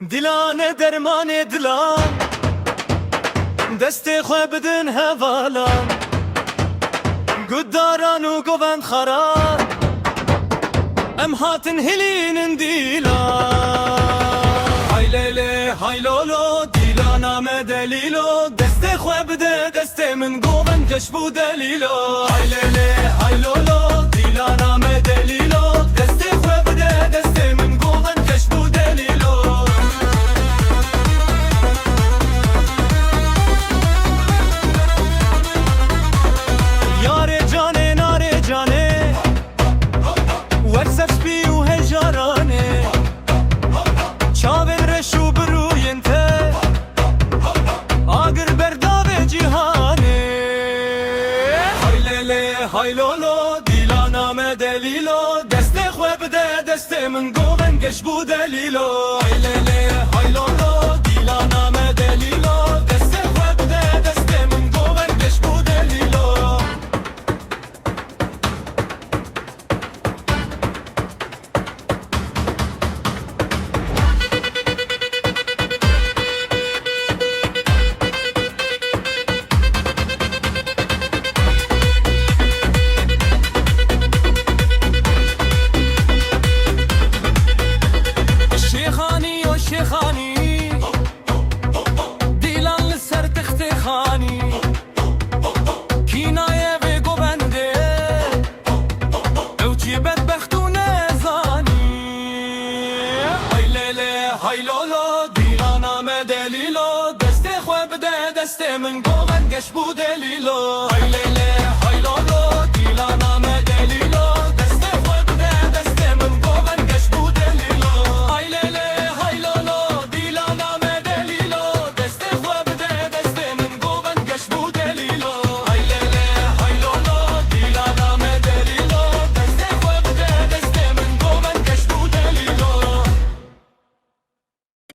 Dilane dermanê dilan Destê xwe bidin hevalan Gudaran û govend xaran Em hatin hilînin dîlan Hay lêlê hay lolo Dîlana me delîlo Destê xwe bide destê min govend geş bû delîlo Hay lêlê hay lolo Dîlana me delîlo Destê xwe bide destê min govend geş bû delîlo Yare cane nare cane Wersef spî û hejarane Çavên reş û birûyên te Agir berdavê cîhanê Hay lêlê hay lolo Dîlana me delîlo Destê xwe bide destê min govend geş bû delîlo Hay lêlê hay lolo Dîlana me delîlo Destê xwe bide destê min govend geş bû delîlo شيخاني و شيخاني ديلان لسر تختي خاني كيناية في قبنده اوچي بدبخت و نزاني هاي ليلي هاي لولو ديلانا ما دليلو دستي خواه بده دستي من قبن قش بو دليلو هاي ليلي